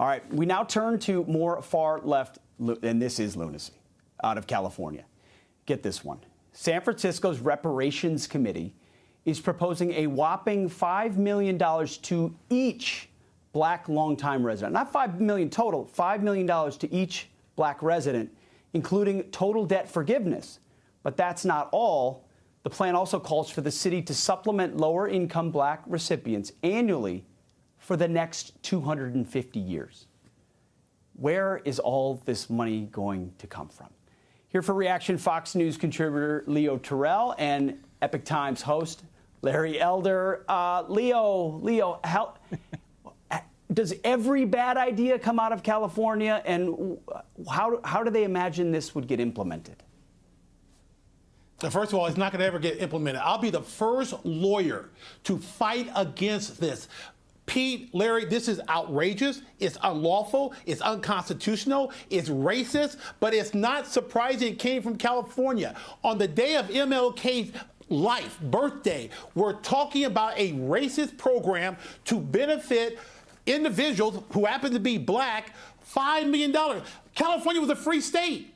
All right, we now turn to more far left, and this is lunacy, out of California. Get this one. San Francisco's Reparations Committee is proposing a whopping $5 million to each black longtime resident. Not $5 million total, $5 million to each black resident, including total debt forgiveness. But that's not all. The plan also calls for the city to supplement lower-income black recipients annually for the next 250 years. Where is all this money going to come from? Here for reaction, Fox News contributor Leo Terrell and Epoch Times host Larry Elder. Leo, how does every bad idea come out of California, and how do they imagine this would get implemented? First of all, it's not going to ever get implemented. I'll be the first lawyer to fight against this. Pete, Larry, this is outrageous. It's unlawful. It's unconstitutional. It's racist. But it's not surprising it came from California. On the day of MLK's birthday, we're talking about a racist program to benefit individuals who happen to be black, $5 million. California was a free state.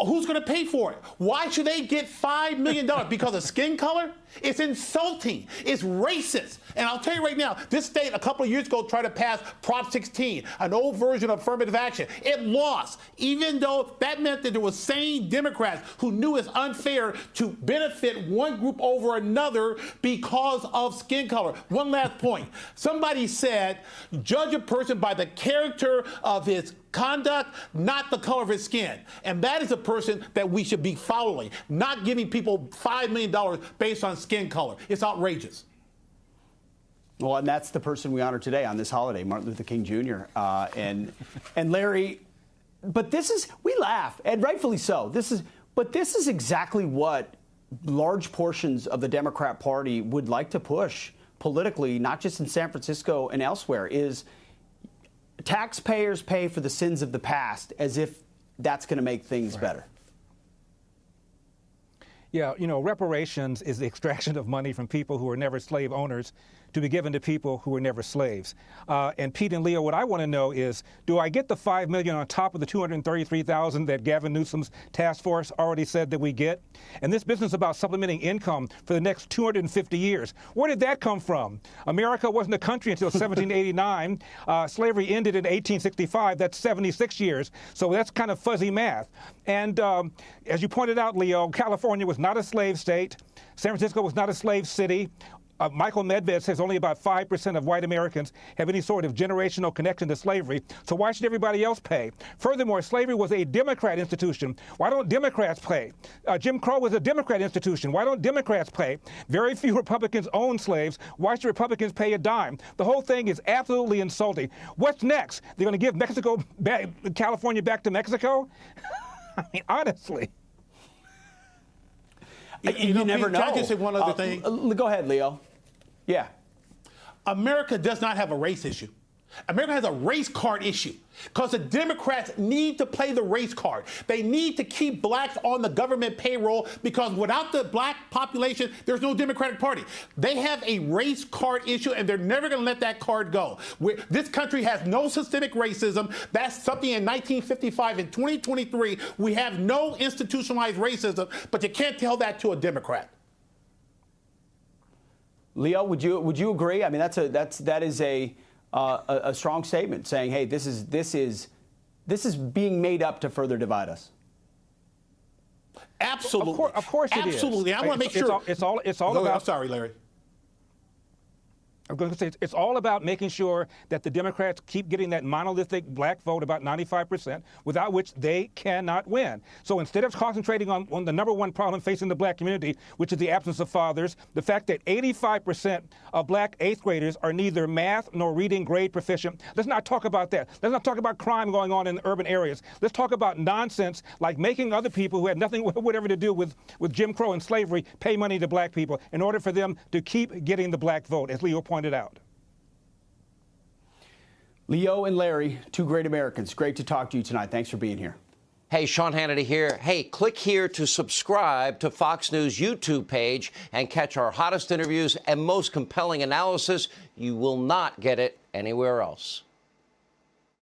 Who's going to pay for it? Why should they get $5 million? Because of skin color? It's insulting. It's racist. And I'll tell you right now, this state a couple of years ago tried to pass Prop 16, an old version of affirmative action. It lost, even though that meant that there were sane Democrats who knew it's unfair to benefit one group over another because of skin color. One last point. Somebody said, judge a person by the character of his conduct, not the color of his skin. And that is a person that we should be following, not giving people $5 million based on skin color. It's outrageous. Well, and that's the person we honor today on this holiday, Martin Luther King Jr. And Larry, but this is, we laugh, and rightfully so. This is exactly what large portions of the Democrat Party would like to push politically, not just in San Francisco and elsewhere, is taxpayers pay for the sins of the past, as if that's going to make things better. Yeah, you know, reparations is the extraction of money from people who were never slave owners to be given to people who were never slaves. And Pete and Leo, what I want to know is, do I get the $5 million on top of the $233,000 that Gavin Newsom's task force already said that we get? And this business about supplementing income for the next 250 years, where did that come from? America wasn't a country until 1789. Slavery ended in 1865. That's 76 years. So that's kind of fuzzy math. And as you pointed out, Leo, California was not a slave state. San Francisco was not a slave city. Michael Medved says only about 5% of white Americans have any sort of generational connection to slavery, so why should everybody else pay? Furthermore, slavery was a Democrat institution. Why don't Democrats pay? Jim Crow was a Democrat institution. Why don't Democrats pay? Very few Republicans own slaves. Why should Republicans pay a dime? The whole thing is absolutely insulting. What's next? They're going to give California back to Mexico? I mean, honestly. You never know. Can I just say one other thing? Go ahead, Leo. Yeah. America does not have a race issue. America has a race card issue because the Democrats need to play the race card. They need to keep blacks on the government payroll because without the black population, there's no Democratic Party. They have a race card issue, and they're never going to let that card go. This country has no systemic racism. That's something in 1955. In 2023, we have no institutionalized racism, but you can't tell that to a Democrat. Leo, would you agree? I mean, that is a strong statement, saying, "Hey, this is being made up to further divide us." Absolutely, of course it is. Absolutely. I want to make sure it's all about. I'm sorry, Larry. I'm going to say it's all about making sure that the Democrats keep getting that monolithic black vote, about 95%, without which they cannot win. So instead of concentrating on the number one problem facing the black community, which is the absence of fathers, the fact that 85% of black eighth graders are neither math nor reading grade proficient, let's not talk about that. Let's not talk about crime going on in urban areas. Let's talk about nonsense like making other people who had nothing whatever to do with Jim Crow and slavery pay money to black people in order for them to keep getting the black vote, as Leo pointed out. Leo and Larry, two great Americans. Great to talk to you tonight. Thanks for being here. Hey, Sean Hannity here. Hey, click here to subscribe to Fox News YouTube page and catch our hottest interviews and most compelling analysis. You will not get it anywhere else.